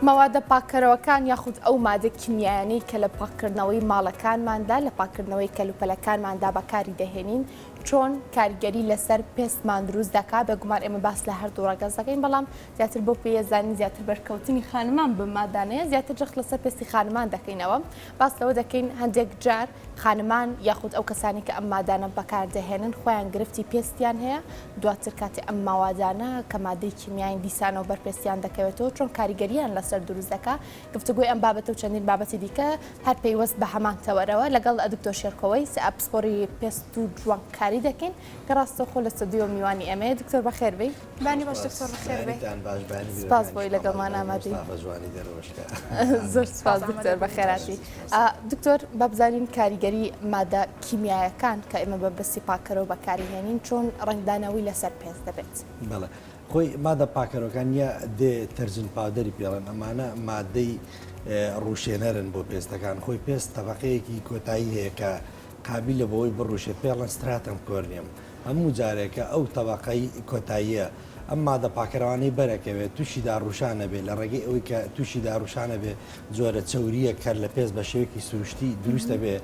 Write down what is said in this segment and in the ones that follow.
مەوادە پاکەرەوەکان یاخود ئەو مادە کیمیایانەی کە لە پاکردنەوەی ماڵەکانماندا لە پاکردنەوەی کەلوپەلەکانماندا بەکاری دەهێنین چۆن کاریگەری لەسەر پێستمان دروست دەکات بەگومان ئێمە باس لە هەردوو ڕەگەز دەکەین بەڵام زیاتر بۆ پێزانانی زیاتر بەرکەوتنی خانمان بمادانەیە زیاتر جەخت لەسەر پێستی خانمان دەکەینەوە باس لەوە دەکەین هەندێک جار خانمان یاخود ئەو کەسانی کە ئەم مادانە بەکاردەهێنن خۆیان گرفتی پێستیان هەیە دواتر کاتی ئەم ماوادانە کە مادەی کیمیایی دیسانەوە بەرپێستیان دەکەوێتەوە چۆن کاریگەریان لەسەر دروست دەکات گفتوگوی ئەم بابەتە و چەندین بابەتی دیکە هەر پەیوەست بە هەمان تەوەرەوە لەگەڵ دکتۆر شێرکۆوەی ئەپسپۆری پێست و جوانکاری دەکەین کە ڕاستەوخۆ لە ستودیۆ میوانی ئەمەیە دکتۆر بەخێر بێی بانی باش دکتۆر بەخێر بێ سپاس بۆی لەگەڵمان ئامادەی زۆر سپاس دکتۆر بەخێراتی دکتۆر با بزانین کاریگەری مادە کیمیایەکان کە ئێمە بە بەسی پاکەرەوە بەکاریهێنین چۆن ڕنگدانەوەی لەسەر پێست دەبێت بەڵێ خۆی مادە پاکەرەوەکان یا دێ تەرجن پاودەری پێڵێن ئەمانە مادەی ڕوشێنەرن بۆ پێستەکان خۆی پێست تەبەقەیەکی کۆتایی هەیە کە قابلە بەوەی بڕوشێت پێڵەن ستراتم کۆرنیەم هەموو جارێکە ئەو تەبەقەی کۆتاییە ئەم مادە پاکەرەوانەی بەرەکەوێت تووشی داڕوشانە بێت لە ڕێگەی ئەوەی کە تووشی داڕوشانە بێ جۆرە چەوریە کە لە پێست بە شێوەیەکی سروشتی دروستە بێ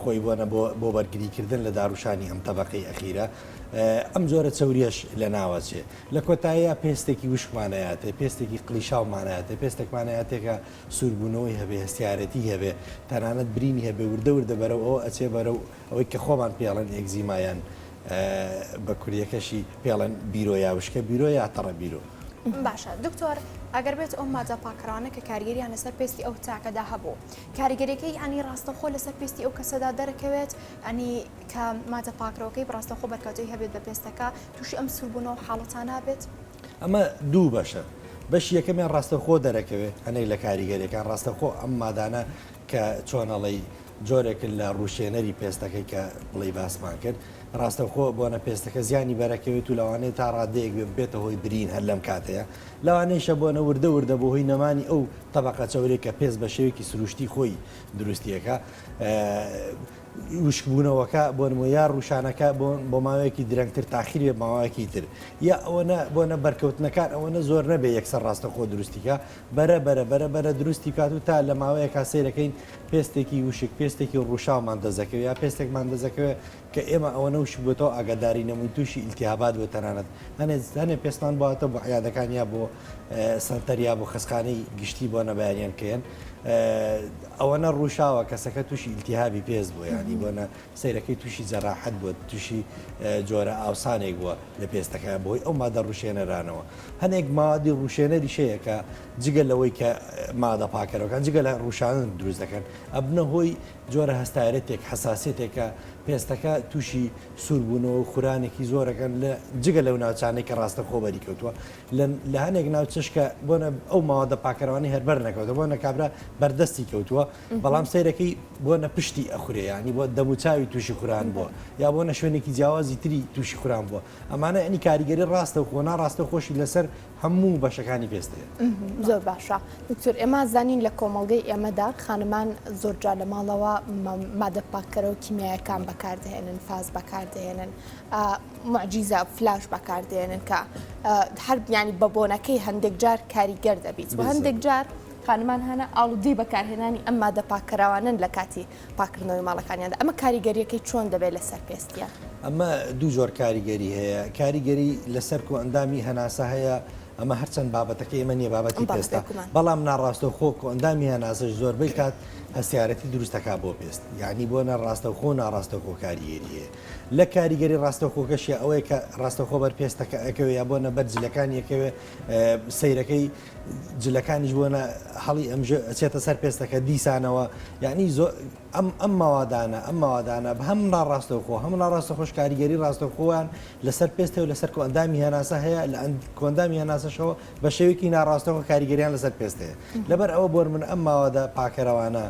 خۆی بۆنە بۆ بەرگریکردن لە داڕوشانی ئەم تەبەقەی ئەخیرە ئەم جۆرە چەوریەش لە ناوەچێ لە کۆتاییە پێستێکی وشکمانایاتێ پێستێکی قلیشاومانایاتێ پێستێکمانایاتێکە سووربوونەوەی هەبێ هەستیارەتی هەبێ تەنانەت برینی هەبێ وردە بەرەو ئەوە ئەچێ بەرەو ئەوەی کە خۆمان پێڵەن ئێگزیمایان بە کوریەکەشی پێڵەن بیرۆ یاوشکە بیرۆ یا تەڕە بیرۆ باشە دکتۆر ئەگەر بێت ئەو مادە پاکەرانە کە کاریگەریان لەسەر پێستی ئەو تاکەدا هەبوو کاریگەریەکەی ئەنی ڕاستەخۆ لەسەر پێستی ئەو کەسەدا دەرەکەوێت ئەنی کە مادە پاکەرەوەکەی ڕاستەخۆ بەرکەوتەی هەبێت بە پێستەکە تووشی ئەم سوربوونەوە حاڵەتانە بێت ئەمە دوو بەشە بەشی یەکەمیان ڕاستەخۆ دەرەکەوێت هەنێک لە کاریگەریەکان ڕاستەخۆ ئەم مادانە کە چۆنەڵی جۆرێک لە ڕوشێنەری پێستەکەی کە بڵی باسمان کرد ڕاستەخۆ بۆنە پێستەکە زیانی بەرەکەوێت و لەوانەیە تا ڕادەیەک بێتە هۆی برین هەر لەم کاتەیە لەوانەیەشە بۆنە وردە بۆ هۆی نەمانی ئەو تەبەقە چەورێک کە پێست بە شێوەیەکی سروشتی خۆی دروستیەکە وشکبوونەوەکە بۆ نمویا ڕوشانەکە بۆ ماوەیەکی درەنگتر تاخیر بێ ماوەیەکی تر یا ئەوەنە بۆنە بەرکەوتنەکان ئەوەنە زۆر نەبێ یەکسەر ڕاستەخۆ دروستیکە بەرە دروستی کات و تا لە ماوەیەکە سیرەکەین پێستێکی وشک پێستێکی ڕوشاومان دەزەکەوێت یا پێستێکمان دەزەکەوێت کە ئێمە ئەوەنە وش بۆتەوە ئاگاداری نەمووی تووشی ئیلتیهابات بۆ تەنانەت هەنێ پێستان بۆاتە بۆ عیادەکان یا بۆ سەنتەریا بۆ خستخانەی گشتی بۆ نەبیانیان کەن ئەوەنە ڕووشاوە کەسەکە تووشی ئیلتیهابی پێست بووە ینی بۆنە سیرەکەی تووشی جەراحەت بووە تووشی جۆرە ئاوسانێک بووە لە پێستەکە بۆی ئەو مادە ڕوشێنەرانەوە هەنێک مادی ڕوشێنەری شەیە کە جگە لەوەی کە مادە پاکەرەوەکان جگە لە ڕوشانن دروست دەکەن ئەبنە هۆی جۆرە هەستارەتێک حساسێتێکە پێستەکە تووشی سووربوونەوە و خورانێکی زۆرەکەن لە جگە لەو ناوچانێک کە ڕاستە خۆبەری کەوتووە لە هەنێک ناوچشکە بۆنە ئەو ماوەدە پاکەرەوانی هەربەر نەکەوتە بۆ نەکابرا بەردەستی کەوتووە بەڵام سیرەکەی بۆنە پشتی ئەخورەیانی بۆ دەموچاوی تووشی خوران بووە یا بۆنە شوێنێکی جیاوازی تری تووشی خوران بووە ئەمانە ئەنی کاریگەری ڕاستە و خۆنا ڕاستە خۆشی لەسەر هەموو بەشەکانی پێستەیە زۆر باشە دکتۆر ئێمە زانین لە کۆمەڵگەی ئێمەدا خانمان زۆرجار لە ماڵەوە مادە پاکەرەوە کیمیایەکان بەکاردەهێنن فاز بەکاردەهێنن معجیزە فلاش بەکاردێنن کە هەر بیانی بە بۆنەکەی هەندێک جار کاریگەر دەبیت و هەندێک جار خانمان هەنە ئاڵودی بەکارهێنانی ئەم مادە پاکەراوانن لە کاتی پاکردنەوەی ماڵەکانیاندا ئەمە کاریگەریەکەی چۆن دەبێت لەسەر پێستیان ئەمە دوو جۆر کاریگەری هەیە کاریگەری لەسەر و ئەندامی هەناسە هەیە ئەمە هەرچەند بابەتەکە ئێمە نیە بابەتی پێستە بەڵام ناڕاستەوخۆ و ئەندامی هەناسەش زۆربەی کات هەستیارەتی دروستەکە بۆ پێست یعنی بۆ نەڕاستەوخۆ ناڕاستەوخۆ کاریگەریە لە کاریگەری ڕاستەوخۆکەشی ئەوەیە کە ڕاستەوخۆ بەر پێستەکە ئەکەوێ یا بۆنە بەر جلەکانی یەکەوێ سەیرەکەی جلەکانیش بۆنە هەڵی ئەچێتە سەر پێستەکە دیسانەوە یعنی ئەم ماوادانە بە هەم ناڕاستەوخۆ هەم ناڕاستەخۆش کاریگەری ڕاستەوخۆیان لەسەر پێستە و لەسەر کۆندامی هێناسە هەیە لە کۆندامی هێناسەشەوە بە شێوێکی ناڕاستەوە کاریگەریان لەسەر پێستەیە لەبەر ئەوە بۆ من ئەم ماوەدە پاکەرەوانە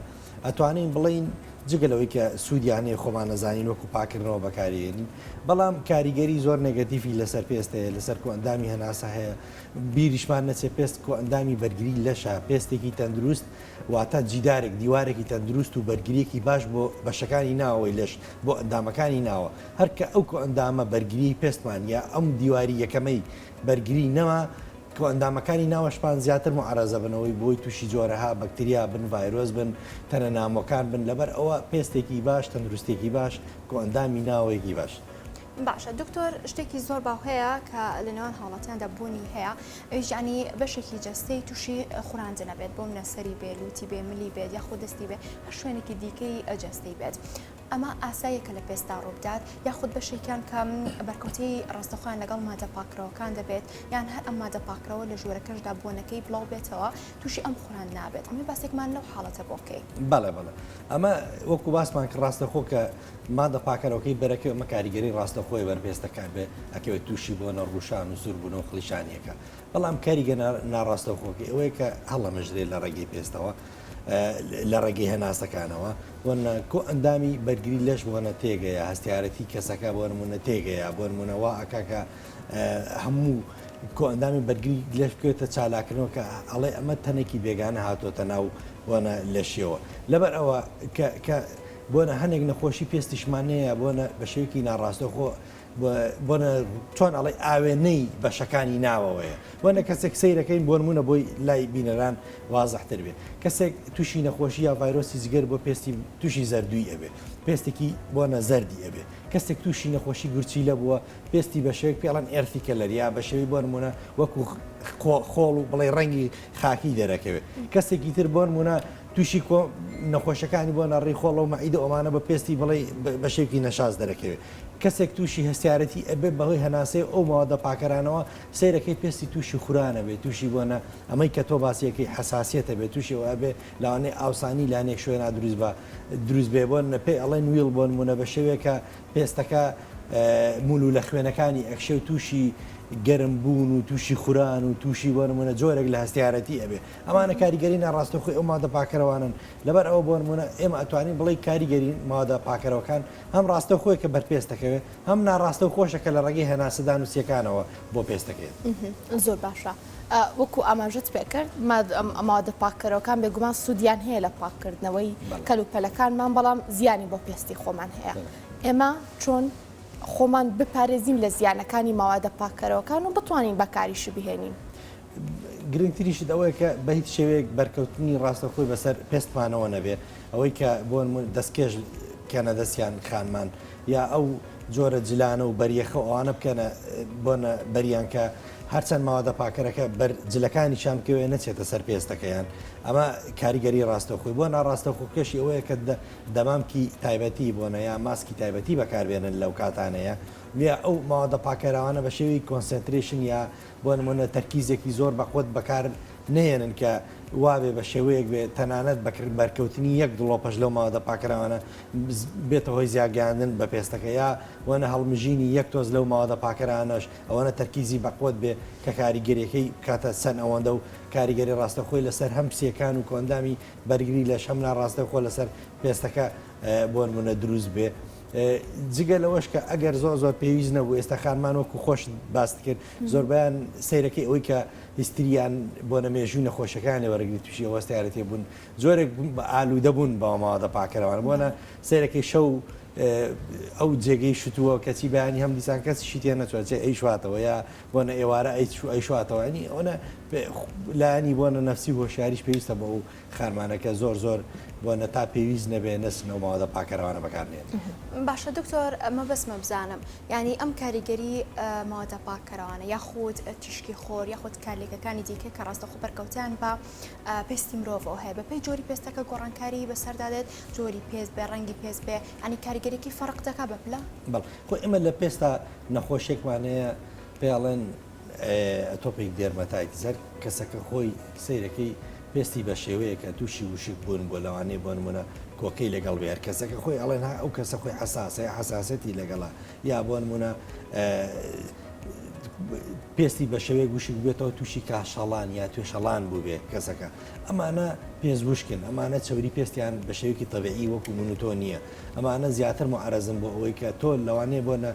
ئەتوانین بڵین جگەلەوەی کە سوودیانەیە خۆمان نەزانین وەکو پاکردنەوە بەکارێنین بەڵام کاریگەری زۆر نێگەتیڤی لەسەر پێستەیە لەسەر کۆئەندامی هەناسە هەیە بیریشمان نەچێ پێست کۆئەندامی بەرگری لەشە پێستێکی تەندروست واتە جیدارێک دیوارێکی تەندروست و بەرگریەکی باش بۆ بەشەکانی ناوەوەی لەش بۆ ئەندامەکانی ناوە هەرکە ئەو کۆئەندامە بەرگری پێستمان یا ئەم دیواری یەکەمەی بەرگری نەما کۆ ئەندامەکانی ناوەشپان زیاتر معرەزە بنەوەی بۆی تووشی جۆرەها بەکتریا بن ڤایرۆس بن تەنە نامۆکان بن لەبەر ئەوە پێستێکی باش تەندروستێکی باش کۆ ئەندامی ناوەیەکی باش. باشە دکتۆر شتێکی زۆر باو هەیە کە لە نێوان حاڵەتیاندا بوونی هەیە ئەویش ینی بەشێکی جەستەی تووشی خوراندنە بێت بۆ منەسەری بێ لوتی بێ ملی بێت یاخۆ دەستی بێ هەر شوێنێکی دیکەی جەستەی بێت ئەمە ئاساییەکە لە پێستا ڕووبدات یاخود بەشێکیان کە بەرکەوتەی ڕاستەخۆیان لەگەڵ مادە پاکراوەکان دەبێت یان هەر ئەم مادە پاکراوە لە ژوورەکەشدا بۆنەکەی بڵاو بێتەوە تووشی ئەم خوراند نابێت ئەمە باسێکمان لەو حاڵەتە بۆ بکەیت. بەڵێ ئەمە وەکو باسمان کە ڕاستەخۆ کە مادە پاکەرەوەکەی بەرەکەی ئەمە کاریگەری ڕاستەخۆی بەرپێستەکان بێ ئەکەوێت تووشی بۆنە ڕوشان و سوور بوون و خلیشانیەکە بەڵام کاریگە ناڕاستەخۆکە ئەوەیە کە هەڵەمەژرێت لە ڕێگەی پێستەوە لە ڕێگەی هەناسەکانەوە بۆنە کۆ ئەندامی بەرگری لەش بۆنە تێگەیە هەستیارەتی کەسەکە بۆ نمونە تێگەیە بۆ نمونەوە ئەکاکە هەموو کۆ ئەندامی بەرگری لەش بکوێتە چالاکردنەوە کە ئەڵێ ئەمە تەنێکی بێگانە هاتۆتە ناو بۆنە لەشیەوە لەبەر ئەوە کە بۆنە هەنێک نەخۆشی پێستیشمانەیە بۆنە بە شێوکی ناڕاستەخۆ بۆنە چۆن ئەڵێ ئاوێنەی بەشەکانی ناوەوەیە بۆنە کەسێک سیرەکەین بۆ نمونە بۆی لای بینەران وازەحتر بێت کەسێک تووشی نەخۆشی یا ڤایرۆسی زگەر بۆ پێستی تووشی زەردووی ئەبێ پێستێکی بۆنە زەردی ئەبێ کەسێک تووشی نەخۆشی گورچی لە بووە پێستی بە شێوەیەک پێڵەن ئێرتیکە لەریا بە شێوی بۆ نمونە وەکو خۆڵ و بڵێ ڕەنگی خاکی دەرەکەوێت کەسێکی تر بۆ نمونە تووشی نەخۆشەکانی بۆ نەڕی خۆڵ و مەعیدە ئەمانە بە پێستی بڵێ بە شێوکی نەشاز دەرەکەوێت کەسێک تووشی هەستیارەتی ئەبێ بەهۆی هەناسەی ئەو ماوەدە پاکەرانەوە سیرەکەی پێستی تووشی خورانە بێت تووشی بۆنە ئەمەی کە تۆ باسیەکەی حساسیەتە بێت تووشی ئەبێ لاوانەی ئاوسانی لانێک شوێنە دروست بێ بۆن پێی ئەڵێن ویل بۆ نمونە بە شێوەیەکە پێستەکە مول و لە خوێنەکانی ئەکشە و تووشی گەرم بوون و تووشی خوران و تووشی بۆ نمونە جۆرێک لە هەستیارەتی ئەبێ ئەمانە کاریگەری ناڕاستەخۆی ئەو مادە پاکەرەوانن لەبەر ئەوە بۆ نمونە ئێمە ئەتوانین بڵێ کاریگەری مادە پاکەرەوەکان هەم ڕاستەخۆی کە بەرپێستەکەوێت هەم ناڕاستە و خۆشەکە لە ڕێگەی هەناسەدان و سیەکانەوە بۆ پێستەکەێت زۆر باشە وەکو ئاماژت پێکرد مادە پاکەرەوەکان بێگومان سوودیان هەیە لە پاکردنەوەی کەلوپەلەکانمان بەڵام زیانی بۆ پێستی خۆمان هەیە ئێمە چۆن خۆمان بپارێزین لە زیانەکانی ماوەدە پاکەرەوەکان و بتوانین بەکاریشی بهێنین گرنگتریشت ئەوەیە کە بە هیچ شێوەیەک بەرکەوتنی ڕاستەخۆی بەسەر پێستمانەوە نەبێ ئەوەی کە بۆ دەستکێش بکەنە دەستیان خانمان یا ئەو جۆرە جلانە و بەریەخە ئەوانە بکەنە بۆنە بەریان کە هەرچەند ماوەدە پاکەرەکە جلەکانیشان بکەوێ نەچێتە سەر پێستەکەیان ئەمە کاریگەری ڕاستەخۆی بۆ ناڕاستەخۆکەشی ئەوەیە کە دەمامکی تایبەتی بۆنە یا ماسکی تایبەتی بەکاربێنن لەو کاتانەیە وێ ئەو ماوەدە پاکەراوانە بە شێوی کۆنسنتریشن یا بۆ نمونە تەرکیزێکی زۆر بەخۆت بەکار نێنن کە وابێ بە شێوەیەک بێت تەنانەت بەرکەوتنی یەک دڵۆپەش لەو ماوەدە پاکەراوانە بێتە هۆی زیاگەاندن بە پێستەکە یا وەنە هەڵمژینی یەک تۆز لەو ماوەدە پاکەرانەش ئەوەنە تەرکیزی بەقوت بێ کە کاریگەریەکەی کاتە سەن ئەوەندە و کاریگەری ڕاستەخۆی لەسەر هەم پسیەکان و کۆندامی بەرگری لە شەم ناڕاستەخۆ لەسەر پێستەکە بۆ نمونە دروست بێ جگە لەوەش کە ئەگەر زۆر پێویست نەبوو ئێستا خانمان وەکو خۆش باست کرد زۆربیان سیرەکەی ئەوەی کە هیستریان بۆ نەمێژووی نەخۆشەکان لێوەرەگری تووشی ئەوەستیارەتی بوون زۆرێک ئالوودە بوون بە ماوەدە پاکەرەوان بۆنە سیرەکەی شەو ئەو جێگەی شتووە کەچی بەیانی هەم دیسان کەسی شتیان نەچوات ئەی شواتەوە یا بۆنە ئێوارە ئەی شواتەوەنی ئەوە لایانی بۆنە نەفسی هۆشیاریش پێویستە بە ئەو خارمانەکە زۆر بۆنە تا پێویست نەبێ نسنەوە ماوەدە پاکەرەوانە بەکارنێت. باشە دکتۆر ئەمە بەسمە بزانم ینی ئەم کاریگەری ماوەدە پاکەرەوانە یاخود تیشکی خۆر یاخود کارلێکەکانی دیکە کە ڕاستەخۆ بەرکەوتیان بە پێستی مرۆڤەوە هەیە بەپێی جۆری پێستەکە گۆڕانکاری بەسەردادێت جۆری پێست بێ ڕەنگی پێست بێ ئەنی کاریگەرێکی فەرق دەکا بەپلا بەڵ خۆ ئێمە لە پێستا نەخۆشێکمانەیە پێڵێن تۆپێک دێرمەتایتی زەر کەسەکە خۆی سیرەکەی پێستی بە شێوەیە کە تووشی وشک بوون بۆ لەوانەیە بۆ نمونە کۆکەی لەگەڵ بێر کەسەکە خۆی ئەڵێن ئەو کەسە خۆی حساسەتی لەگەڵا یا بۆ نمونە پێستی بە شێوەیە گوشک بێتەوە تووشی کاشەڵان یا توێشەڵان بوو بێ کەسەکە ئەمانە پێزوشکن ئەمانە چەوری پێستیان بە شێوەیەکی تەبیعی وەکو من و تۆ نییە ئەمانە زیاتر معرەزم بۆ ئەوەی کە تۆ لەوانەیە بۆنە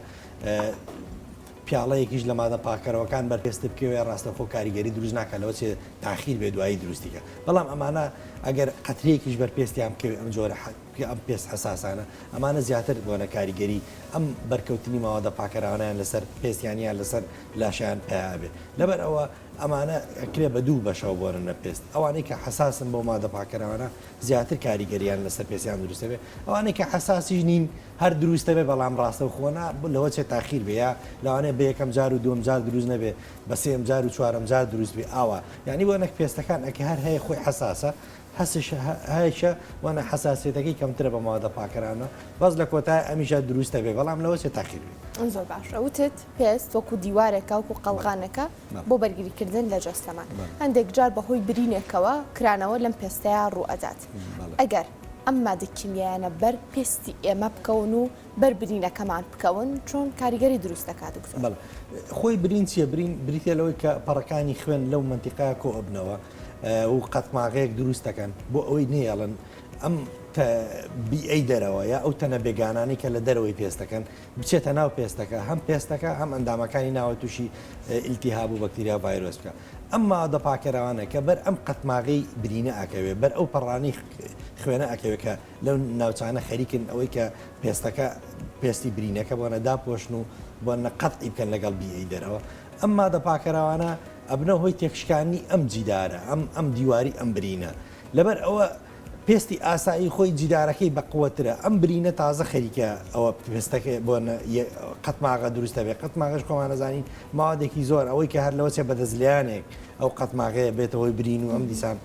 پیاڵەیەکیش لە مادە پاکەرەوەکان بەرپێست بکەوێ ڕاستەخۆ کاریگەری دروست ناکە لەوە چێ تاخیر بێ دوایی دروستیکە بەڵام ئەمانە ئەگەر قەترەیەکیش بەرپێستیان بکەوێ ئەم جۆرە بکە ئەم پێست حساسانە ئەمانە زیاتر بۆنە کاریگەری ئەم بەرکەوتنی ماوەدە پاکەراوانیان لەسەر پێستیانیان لەسەر لاشیان پیابێ لەبەر ئەوە ئەمانە ئەکرێ بە دوو بەشەوە بۆرنە پێست ئەوانەی کە حساسن بۆ مادە پاکەراوانە زیاتر کاریگەریان لەسەر پێستیان دروستە بێ ئەوانەی کە حساسیش نین هەر دروستە بێ بەڵام ڕاستە و خۆنا لەوە چێت تاخیر بێ یا لەوانەیە بە یەکەم جار و دوم جار دروست نەبێ بە سێم جار و چوارەم جار دروست بێ ئاوا یعنی بۆ نەک پێستەکان ئەکە هەر هەیە خۆی حساسە حسش هایشە وانە حساسیتەکەی کەمترە بە مادە پاکەرانە بەس لە کۆتای ئەمیشە دروستە بێ بەڵام لەوە چێت تاخیر بێ زۆر باشە وتت پێست وەکو دیوارێکە وەکو قەڵغانەکە بۆ بەرگریکردن لە جەستەمان هەندێک جار بەهۆی برینێکەوە کرانەوە لەم پێستەیە ڕوو ئەدات ئەگەر ئەم مادە کیمیایانە بەر پێستی ئێمە بکەون و بەر برینەکەمان بکەون چۆن کاریگەری دروست دەکات دکتۆر خۆی برین چیە برین بریتە لەوەی کە پەڕەکانی خوێن لەو منتیقەیە کۆ ئەبنەوە و قەتماغەیەک دروست دەکەن بۆ ئەوەی نێڵن ئەم بیئەی دەرەوە یا ئەو تەنە بێگانانی کە لە دەرەوەی پێستەکەن بچێتە ناو پێستەکە هەم پێستەکە هەم ئەندامەکانی ناوە تووشی ئیلتیهاب و بەکتریا ڤایرۆس بکە ئەمما دەپاکەراوانە کە بەر ئەم قەتماغی برینە ئاکەوێ بەر ئەو پەڕانی خوێنە ئەکەوێت کە لەو ناوچانە خەریکن ئەوەی کە پێستەکە پێستی برینەکە بۆنە داپۆشن و بۆنە قەتعی بکەن لەگەڵ بیئەی دەرەوە ئەمما دەپاکەراوانە ئەبنە هۆی تێکشکانی ئەم جیدارە ئەم دیواری ئەم برینە لەبەر ئەوە پێستی ئاسایی خۆی جیدارەکەی بەقوترە ئەم برینە تازە خەریکە ئەوە پێستەکە بۆ قەتماغە دروستە بێ قەتماغش خۆمانەزانین ماوەدێکی زۆر ئەوەی کە هەر لەوە چێ بەدەزلیانێک ئەو قەتماغەیە بێتەوەی برین و ئەم دیسان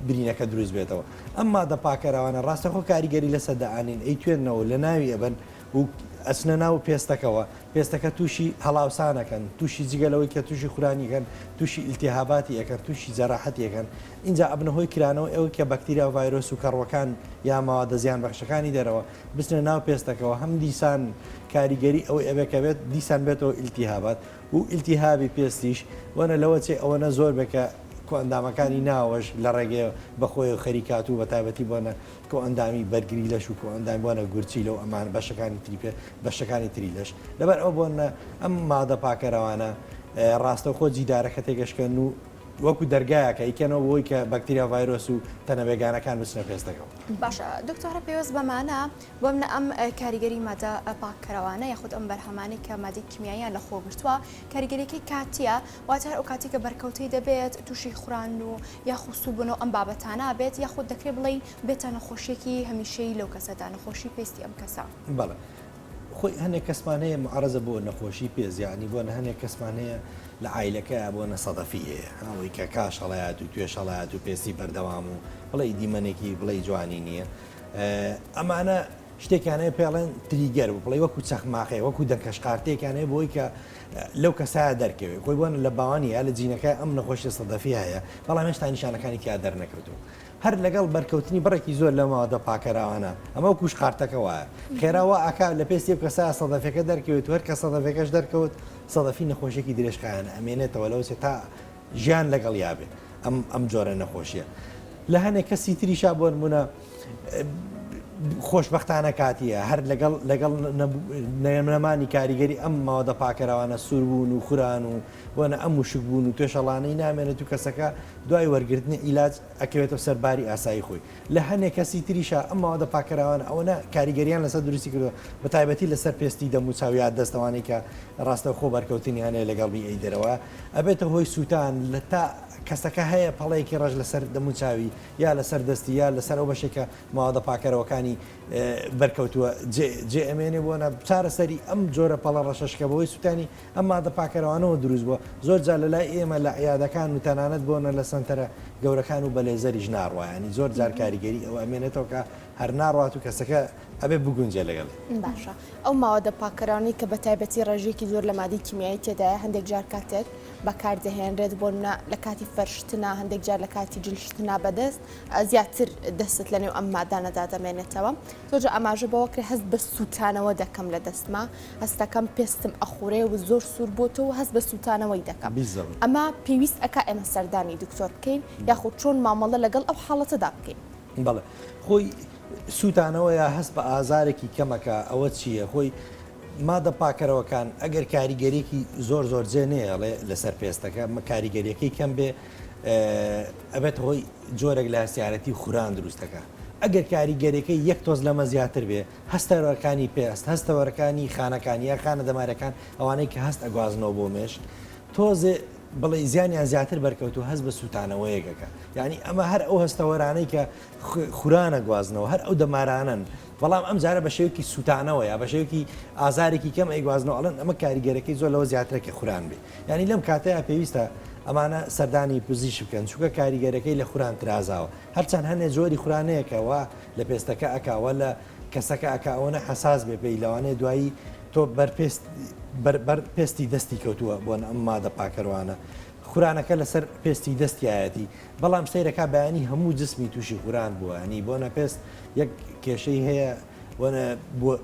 برینەکە دروست بێتەوە ئەمما دەپاکەراوانە ڕاستەخۆ کاریگەری لەسەر دەعانین ئەی توێنەوە لە ناوی ئەبن و ئەچنە ناو پێستەکەەوە پێستەکە تووشی هەڵاوسانەکەن تووشی جگەلەوەی کە تووشی خورانیکەن تووشی ئیلتیهاباتی یەکەن تووشی جەراحەتیەکەن اینجا ئەبنەهۆی کرانەوە ئەوە کە بەکتریا و ڤایرۆس و کەڕوەکان یا ماوەدە زیان بەخشەکانی دەرەوە بچنە ناو پێستەکەەوە هەم دیسان کاریگەری ئەوەی ئەبێکەوێت دیسان بێتەوە ئیلتیهابات و ئیلتیهابی پێستیش وەنە لەوە چێ ئەوەنە زۆر بکە ئەندامەکانی ناوەش لە ڕێگەی بەخۆی و خەریکات و بەتابەتی بۆنە کۆ ئەندامی بەرگری لەش و کۆ ئەندامی بۆنە گورچی لەو ئەمان بەشەکانی تریپێ بەشەکانی تری لەش لەبەر ئەو بۆنە ئەم مادە پاکەرەوانە ڕاستەوخۆ جیدارەکە تێگەشکەن و وەکو دەرگایەکە ئیکەنەوە بۆی کە بەکتریا ڤایرۆس و تەنە بێگانەکان بچنە پێستەکەەوە باشە دکتۆرە پێوەست بەمانە بۆ منە ئەم کاریگەری مادە پاکەرەوانە یاخود ئەم بەرهەمانی کە مادەی کیمیاییان لە خۆگرتووە کاریگەریەکەی کاتیە واتە ئەو کاتی کە بەرکەوتەی دەبێت تووشی خوڕان و یاخود سوبوونەوە ئەم بابەتانە بێت یاخود دەکرێت بڵێ بێتە نەخۆشیێکی هەمیشەی لەو کەسەدا نەخۆشی پێستی ئەم کەسە بەڵێ خۆی هەنێک کەسمانەیە معرەزە بۆ نەخۆشی پێزیانی بۆ هەنێک کەسمانەیە لە عیلەکە بۆ نەسەدەفی هەیە هاوی کە کاشەڵات و توێشەڵات و پێستی بەردەوام و بڵێ دیمەنێکی بڵێ جوانی نییە ئەمانە شتێکانەیە پێڵێن تریگەر و بڵێ وەکو چەخماقەیە وەکو دەنکەشقارتێکانەیە بۆی کە لەو کەسایە دەرکەوێت خۆی بۆن لە باوانی یا لە جینەکە ئەم نەخۆشی سەدەفی هەیە بەڵام هێشتا نیشانەکانی تیا دەرنەکەوتو هەر لەگەڵ بەرکەوتنی بڕێکی زۆر لە ماوەدە پاکەراوانە ئەمە وەکوش قارتەکە وایە خێراوە ئاکا لە پێستی کەسا سەدەفەکە دەرکەوێت و هەر کە سەدەفەکەش دەرکەوت سەدەفی نەخۆشیێکی درێژخایانە ئەمێنێتەوە لەوسێ تا ژیان لەگەڵ یابێ ئەم جۆرە نەخۆشیە لە هەنێک کەسی تریشا بۆ نمونە خۆشببختانە کاتیە هەر لەگەڵ نەمانی کاریگەری ئەم ماوەدە پاکەراوانە سووربوون و خوران و بۆنە ئەم وشک بوون و توێشەڵانەی نامێنێت و کەسەکە دوای وەرگرتنی ئیلاج ئەکەوێتەوە سەرباری ئاسایی خۆی لە هەنێک کەسی تریشە ئەم ماوەدە پاکەراوانە ئەوەنە کاریگەریان لەسەر دروستی کردووە بە تایبەتی لەسەر پێستی دەموچاویات دەستەوانی کە ڕاستە خۆ بەرکەوتنی هەنێ لەگەڵ بیئەی دەرەوە ئەبێتە هۆی سووتان لە تا کەسەکە هەیە پەڵەیەکی ڕژ لەسەر دەموچاوی یا لەسەر دەستی یا لەسەر ئەو بەشێکە ماوەدە پاکەرەوەکانی بەرکەوتووە جێ ئەمێنێ بۆنە چارەسەری ئەم جۆرە پەڵە ڕەشەشکە بەوەی سووتانی ئەم مادە پاکەرەوانەوە دروست بووە زۆر جار لە لای ئێمە لە عیادەکان و تەنانەت بۆنە لە سنتەرە گەورەکان و بە لێزەریش ناڕوایانی زۆر جار کاریگەری ئەو ئەمێنێتەوە کە هەر ناڕات و کەسەکە ئەبێ بگونجێ لەگەڵ باشە ئەو ماوەدە پاکەرانی کە بە تایبەتی ڕێژێکی زۆر لە مادی کیمیایی تێدایە هەندێک جار کاتێک بەکاردەهێنرێت بۆ لە کاتی فەرشتنا هەندێک جار لە کاتی جلشتنا بەدەست زیاتر دەستت لەنێو ئەم مادانەدا دەمێنێتەوە زۆر ئاماژە بەوەکرێ هەست بە سووتانەوە دەکەم لە دەستما هەستەکەم پێستم ئەخورێ و زۆر سوور بۆتەوە هەست بە سووتانەوەی دەکەم ئەمە پێویست ئەکا ئێمە سەردانی دکتۆر بکەین یاخود چۆن مامەڵە لەگەڵ ئەو حاڵەتەدا بکەین بەڵێ خۆی سووتانەوە یا هەست بە ئازارێکی کەمەکە ئەوە چییە خۆی مادە پاکەرەوەکان ئەگەر کاریگەریەکی زۆر جێنێڵێ لەسەر پێستەکە کاریگەریەکەی کەم بێ ئەبێت هۆی جۆرێک لە هەستیارەتی خوران دروستەکە ئەگەر کاریگەرەکەی یەک تۆز لەمە زیاتر بێ هەستەوەەکانی پێست هەستەوەەکانی خانەکانی یا خانە دەمارەکان ئەوانەی کە هەست ئەگوازنەوە بۆ مێش تۆزێ بڵێ زیانیان زیاتر بەرکەوتو هەست بە سووتانەوەیەکەکە یعنی ئەمە هەر ئەو هەستەوەرانەی کە خورانە گوازنەوە هەر ئەو دەمارانن بەڵام ئەم جارە بە شێوکی سووتانەوە یا بە شێوکی ئازارێکی کەم ئەیگوازنەوە ئەڵەن ئەمە کاریگەرەکەی زۆر لەوە زیاترەکە خوران بێ ینی لەم کاتەیە پێویستە ئەمانە سەردانی پزیش بکەن چووکە کاریگەرەکەی لە خوران ترازاوە هەرچەند هەنێ زۆری خورانەیەکەوە لە پێستەکە ئەکاوە لە کەسەکە ئەکاوەنە حساس بێ پێی لەوانەیە دوایی تۆ پێستی دەستی کەوتووە بۆ ئەم مادە پاکەروانە خورانەکە لەسەر پێستی دەستیایەتی بەڵام سیرەکە بەیانی هەموو جسمی تووشی خوران بووە ئەنی بۆ نەپێست یەک کێشەی هەیە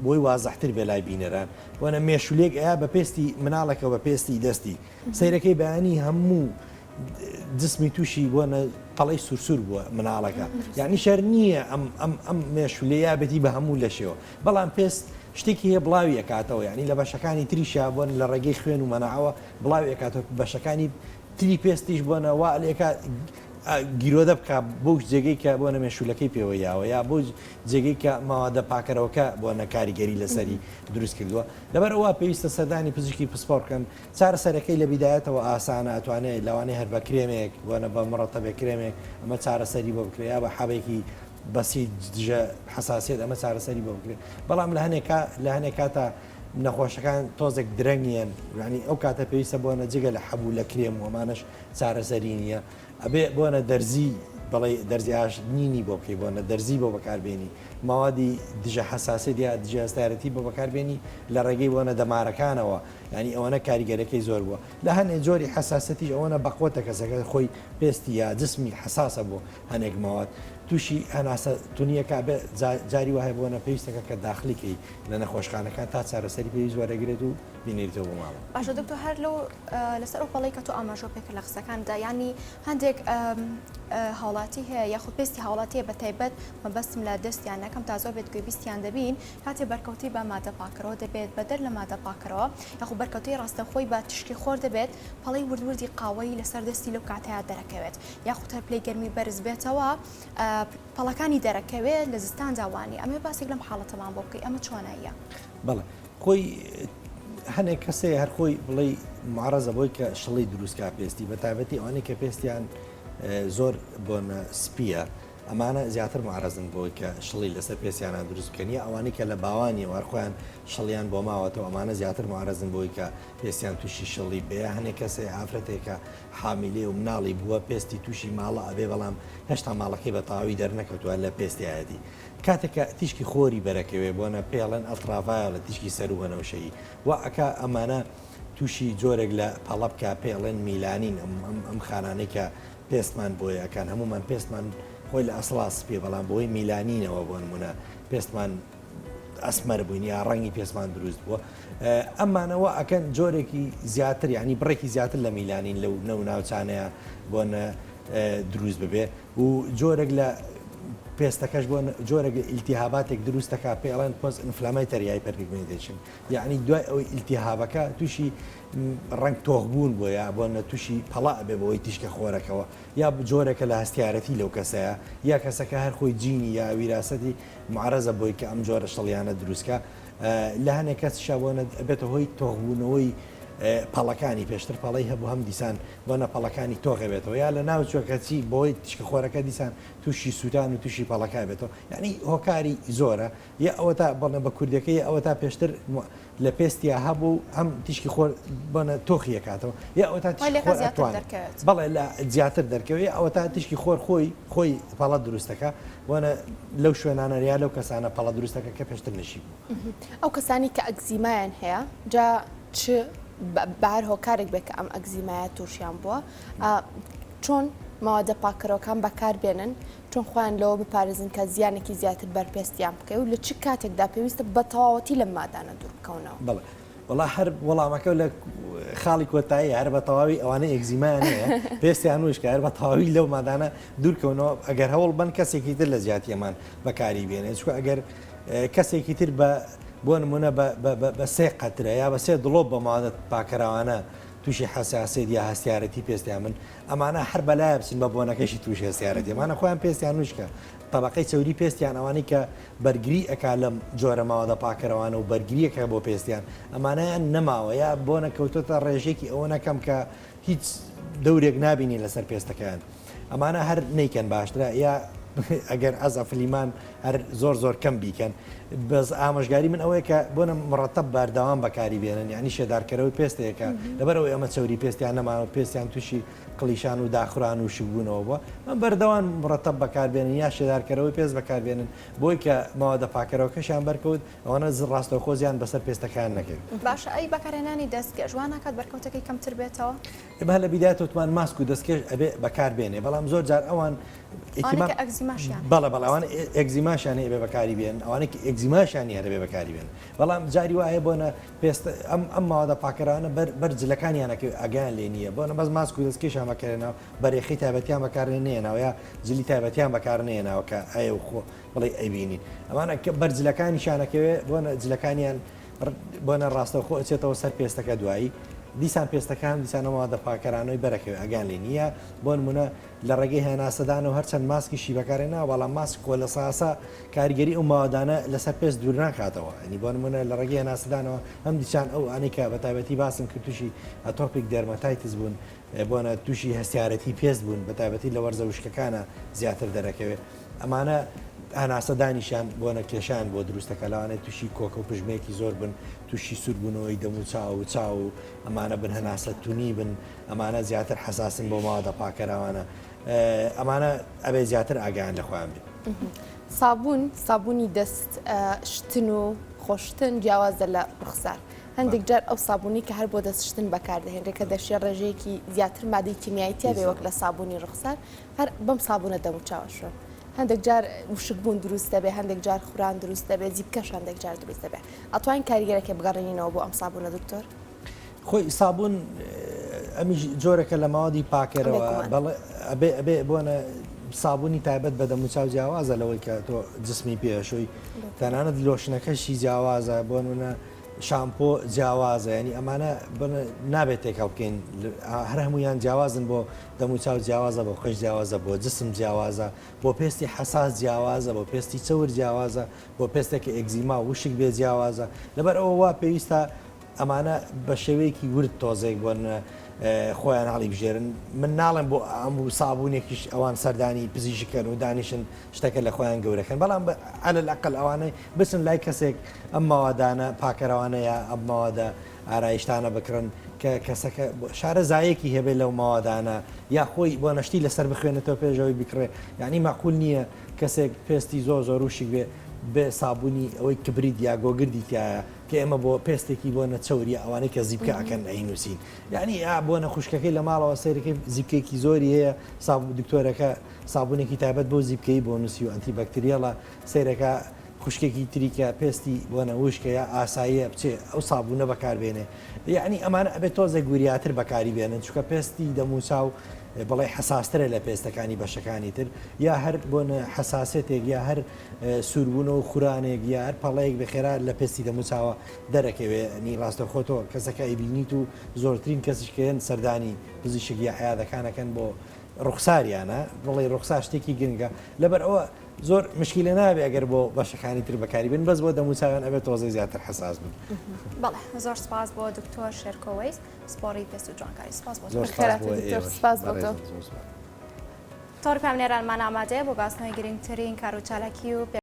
بۆی وازەحتر بێ لای بینەران وەنە مێشولێک ئەیا بە پێستی مناڵەکە بە پێستی دەستی سیرەکەی بەیانی هەموو جسمی تووشی بۆنە قەڵی سوورسور بووە مناڵەکە یعنی شەر نییە ئەم مێشولەیە بێتی بە هەموو لەشەوە بەڵام پێست شتێکی هەیە بڵاوی ئەکاتەوە یعنی لە بەشەکانی تریشا بوون لە ڕێگەی خوێن و مەناعەوە بڵاوی ئەکاتەوە بەشەکانی تری پێستیش بوونەوە لێکە گیرۆدە بکە بۆ جێگەی کە بۆ نەمێشولەکەی پێوە یاوە یا بۆ جێگەی کە ماوەدە پاکەرەوەکە بۆ نەکاریگەری لەسەری دروست کردووە لەبەرەوە پێویستە سەردانی پزیشکی پسپۆر بکەن چارە سەرەکەی لە بیدایەتەوە ئاسانە ئەتوانێت لەوانەیە هەر بە کرێمێک بۆنە بە مڕەتەبێ کرێمێک ئەمە چارەسەری بۆ بکرێت یا بە حەبێکی بەسی دژە حساسیت ئەمە چارەسەری بۆ بکرێت بەڵام لە هەنێک کاتە نەخۆشەکان تۆزێک درەنگیان ینی ئەو کاتە پێویستە بۆنە جگە لە حەبوو لە کرێم ومانش چارەسەری نییە ئەبێ بۆنە دەرزی بڵێ دەرزی ئاش نینی بۆ بکەی بۆنە دەرزی بۆ بەکاربێنی ماوادی دژە حساسیت یا دژە هەستارەتی بۆ بەکاربێنی لە ڕێگەی بۆنە دەمارەکانەوە ینی ئەوەنە کاریگەرەکەی زۆر بووە لە هەنێک جۆری حساسەتیش ئەوەنە بەقۆتە کەسەکە خۆی پێستی یا جسمی حساسە بۆ هەنێک ماوات تووشی هەناسە تونیەکە بێ جاری وایە بۆنە پێویستەکە کە داخلیکەی لە نەخۆشخانەکان تا چارەسەری پێویست وەرەگرێت و بینێتەوە بۆ ماوە باشە دکتۆر هەر لەسەر ئەو پەڵی کە تۆ ئاماژۆ پێکرد لە قسەکاندا ینی هەندێک هاوڵاتی هەیە یاخود پێستی هاوڵاتیە بە تایبەت مەبەستم لە دەستیان نەکەم تا زۆر بێت گوێ بیستیان دەبین کاتێ بەرکەوتی بە مادە پاکەرەوە دەبێت بەدەر لە مادە پاکەرەوە یاخود بەرکەوتی ڕاستەخۆی بە تشکی خۆر دەبێت پەڵی وردوردی قاوەی لەسەر دەستی لەو کاتەیە دەرەکەوێت یاخود هەر پلەی گەرمی بەرز بێتەوە پەڵەکانی دەرەکەوێت لە زستان داوانی ئەمێ باسێک لەم حاڵەتەمان بۆ بکەی ئەمە چۆناییە بەڵێ خۆی هەنێک کەسێ هەر خۆی بڵێ معرەزە بۆی کە شڵی دروستکە پێستی بە تایبەتی ئەوانەی کە پێستیان زۆر بۆنە سپیە ئەمانە زیاتر معرەزن بۆی کە شڵی لەسەر پێستیانە دروست بکەنیە ئەوانەی کە لە باوانی وەرخۆیان شڵیان بۆ ماوەتەوە ئەمانە زیاتر معرەزن بۆی کە پێستیان تووشی شڵی بێ هەنێک کەسێ ئافرەتێکە حامیلێ و مناڵی بووە پێستی تووشی ماڵە ئەبێ بەڵام هێشتا ماڵەکەی بە تاوی دەرنەکەوتووە لە پێستیایەتی کاتێکە تیشکی خۆری بەرەکەوێ بۆنە پێڵەن ئەترافایە لە تیشکی سەر و بەنەوشەیی و ئەکا ئەمانە تووشی جۆرێک لە پەڵەبکە پێڵێن میلانین ئەم خانانەی کە پێستمان بۆیەکان هەمومان پێستمان خۆی لە ئەسڵاس پێ بەڵام بۆی میلانینەوە بۆ نمونە پێستمان ئەسمەر بووین یا ڕەنگی پێستمان دروست بووە ئەمانەوە ئەکەن جۆرێکی زیاتر ینی بڕێکی زیاتر لە میلانین لەو نەو ناوچانەیە بۆنە دروست ببێ و جۆرێک لە پێستەکەش بۆ جۆرە ئیلتیهاباتێک دروستەکە پێڵێن پۆست ئینفلامەیتەریای پەرپیگمنتیشن یعنی دوای ئەوەی ئیلتیهابەکە تووشی ڕنگ تۆغبوون بۆ یا بۆنە تووشی پەڵا بێ بۆی تیشکە خۆرەکەەوە یا جۆرێکە لە هەستیارەتی لەو کەسەیە یا کەسەکە هەر خۆی جینی یا ویراسەتی معرەزە بۆی کە ئەم جۆرە شڵیانە دروستکە لە هەنێک کەسشا بۆنە بێتە هۆی تۆغبوونەوەی پەڵەکانی پێشتر پەڵی هەبوو هەم دیسان بۆنە پەڵەکانی تۆغێ بێتەوە یا لە ناو چۆکەچی بۆی تیشکە خۆرەکە دیسان تووشی سووتان و تووشی پەڵەکە بێتەوە یعنی هۆکاری زۆرە یا ئەوە تا بڵێ بە کوردەکەی ئەوە تا پێشتر لە پێستیا هەبوو ئەم تیشکی خۆر بۆنە تۆخیەکاتەوە یا ئەوە تا بەڵێ لە زیاتر دەرکەوێت ئەوە تا تیشکی خۆر خۆی پەڵە دروستەکە بۆنە لەو شوێنانە یا لەو کەسانە پەڵە دروستەکە کە پێشتر نشی بوو ئەو کەسانی کە ئەگزیمایان هەیە جا چ بەهر هۆکارێک بێت کە ئەم ئەگزیمایە تووشیان بووە چۆن ماوەدە پاکەرەوەکان بەکاربێنن چۆن خۆیان لەوە بپارێزن کە زیانێکی زیاتر بەرپێستیان بکەی و لە چ کاتێکدا پێویستە بە تەواوەتی لەم مادانە دوور بکەونەوە بەڵێ وڵا هەر وەڵامەکە لە خاڵی کۆتایی هەر بە تەواوی ئەوانەی ئەگزیمان هەیە پێستیان وشکە هەر بە تەواوی لەو مادانە دوورکەونەوە ئەگەر هەوڵ بن کەسێکی تر لە زیاتیەمان بەکاری بێنێت چکە ئەگەر کەسێکی تر بە بۆ نمونە بە سێ قەترە یا بە سێ دڵۆ بە مادە پاکەراوانە تووشی حساسێت یا هەستیارەتی پێستیان من ئەمانە هەر بەلای بچین بە بۆنەکەشی تووشی هەستیارەتی ئەمانە خۆیان پێستیان وشکە طبقەی چەوری پێستیان ئەوانەی کە بەرگری ئەکا لەم جۆرە ماوەدە پاکەرەوانە و بەرگریەکە بۆ پێستیان ئەمانەیان نەماوە یا بۆ نەکەوتۆتە ڕێژێکی ئەوە نەکەم کە هیچ دەورێک نبینی لەسەر پێستەکەیان ئەمانە هەر نیکەن باشترە یا ئەگەر ئەز ئەفلیمان هەر زۆر کەم بیکەن بەس ئامۆژگاری من ئەوەیە کە بۆنە مڕەتەب بەردەوام بەکاری بێنن یعنی شێدارکەرەوەی پێستەیەەکە لەبەرەوەی ئەمە چەوری پێستیان نەماوە پێستیان تووشی قلیشان و داخوران و شبوونەوە بووە من بەردەوام مڕەتەب بەکاربێنن یا شێدارکەرەوەی پێست بەکاربێنن بۆی کە ماوەدە پاکەرەوەکەشیان بەرکەوت ئەوانە ڕاستە خۆزیان بەسەر پێستەکان نەکرد باشە ئەی بەکارێنانی دەستکە جوانەکات بەرکەوتەکەی کەمتر بێتەوە بە لە بیدایەوە وتمان ماسک و دەستکێش ئەبێ بەکاربێنێ بەڵام زۆر جار ئەوان بەڵێ ئەوان ئەگزیماشیان هەیە بێ بەکاری بێن ئەوانێک ئەگزیماشیان هەیە بێ بەکاری بێن بەڵام جاری وایە بۆنە پێست ئەم ماوەدە پاکەرانە بەرجلەکانیانەکە ئەگەیان لێ نییە بۆنە بەس ماسک و دەستکێشان بەکارێنەوە بەرێخی تایبەتیان بەکارێنێنەوە یا جلی تایبەتیان بەکارنێنەوە کە ئەیە خۆ بڵێ ئەیبینی ئەمانە بەرجلەکانیشانەکەوێ بۆنە جلەکانیان بۆنە ڕاستەوخۆ ئەچێتەوە سەر پێستەکە دوایی دیسان پێستەکان دیسانەوە دەپاکەرانەوەی بەرەکەوێ ئەگان لێ نییە بۆ نمونە لە ڕێگەی هێناسەدانەوە هەرچەند ماسکیشی بەکارێنەوە بەڵام ماسک کۆ لە ساسا کاریگەری ئەو ماوەدانە لەسەر پێست دوور ناکاتەوە ئەنی بۆ نمونە لە ڕێگەی هێناسەدانەوە هەم دیچان ئەو ئەنیکە بە تایبەتی باسم کرد تووشی ئەتۆپیک دەرمەتایتس بوون بۆنە تووشی هەستیارەتی پێست بوون بە تایبەتی لە وەرزە وشکەکانە زیاتر دەرەکەوێت ئەمانە هەناسەدانیشان بۆنە کێشان بۆ دروستەکە لەوانێت تووشی کۆکە و پژمێکی زۆر بن تووشی سووربوونەوەی دەم و چاو و ئەمانە بن هەناسە تونی بن ئەمانە زیاتر حساسن بۆ ماوەدە پاکەرەوانە ئەمانە ئەبێ زیاتر ئاگیان لە خۆیان بێت سابوونی دەست شتن و خۆشتن جیاوازە لە ڕوخسار هەندێک جار ئەو سابوونی کە هەر بۆ دەستشتن بەکاردەهێنرێت کە دەشێ ڕێژەیەکی زیاتر مادەی کیمیاییتیا بێ وەک لە سابوونی ڕوخسار هەر بەم سابوونە دەم و چاوەشۆ هەندێک جار وشک بوون دروست دەبێ هەندێک جار خوران دروست دەبێت زیبکەش هەندێک جار دروست دەبێت ئەتوانین کاریگەرێکی بگەڕێنینەوە بۆ ئەم سابوونە دکتۆر خۆی سابوون ئەمی جۆرەکە لە ماوەدی پاکەرەوە ئەبێ بۆنە سابوونی تایبەت بە دەم و چاو جیاوازە لەوەی کە تۆ جسمی پێشۆی تەنانەت لۆشنەکەشی جیاوازە بۆ نمونە شامپۆ جیاوازە ینی ئەمانە نابێت تێکەڵ بکەین هەر هەمویان جیاوازن بۆ دەم و چاو جیاوازە بۆ خۆش جیاوازە بۆ جسم جیاوازە بۆ پێستی حساس جیاوازە بۆ پێستی چەور جیاوازە بۆ پێستێکی ئەگزیما وشک بێ جیاوازە لەبەر ئەوە وا پێویستە ئەمانە بە شێوەیەکی ورد تۆزێک بۆن خۆیان هەڵی بژێرن من ناڵێم بۆ ئەم سابوونێکیش ئەوان سەردانی پزیشکەن و دانیشن شتەکە لە خۆیان گەورەکەن بەڵام ئەلە لەقل ئەوانەی بچن لای کەسێک ئەم ماوەدانە پاکەرەوانەیە ئەم ماوەدە ئارایشتانە بکڕن کە کەسەکە شارە زایەکی هەبێت لەو ماوەدانە یا خۆی بۆ نەشتی لەسەر بخوێنێتەوە پێشەوەی بکڕێ یعنی ماقول نییە کەسێک پێستی زۆر وشک بێ بێ سابوونی ئەوەی کبریت یا گۆگردی تایە کە ئێمە بۆ پێستێکی بۆ نەچەوری ئەوانەی کە زیبکە ئەکەن ئەینووسین یعنی بۆ نەخوشکەکەی لە ماڵەوە سیرەکەی زیبکێکی زۆری هەیە دکتۆرەکە سابوونێکی تایبەت بۆ زیبکەی بۆ نووسی و ئەنتی بەکتریەڵە سیرەکە خوشکێکی تریکە پێستی بۆ نەوشکە یا ئاساییە بچێ ئەو سابوونە بەکاربێنێ یعنی ئەمانە ئەبێت تۆزە گوریاتر بەکاری بێنن چونکە پێستی دەموچاو بەڵێ حساسترە لە پێستەکانی بەشەکانی تر یا هەر بۆن حساسێتێک یا هەر سووربوون و خورانێک یا هەر پەڵەیەک بخێرا لە پێستی دەموچاوە دەرەکەوێ نی ڕاستە خۆتۆ کەسەکە ئەیبینیت و زۆرترین کەسیشکەیەن سەردانی پزیشک یا حیادەکانەکەن بۆ ڕوخساریانە بڵێ ڕوخسار شتێکی گرنگە لەبەر ئەوە زۆر مشکلە نابێ ئەگەر بۆ بەشەکانی تر بەکاری بن بەس بۆ دەموچاویان ئەبێت تۆزەی زیاتر حساس بن بەڵێ زۆر سپاس بۆ دکتۆر شێرکۆوەیس سپۆڕی پێست و جوانکاری سپاس بۆ تۆر پامنێرانمان ئامادەیە بۆ باسنەوەی گرنگترین کار و چالاکی و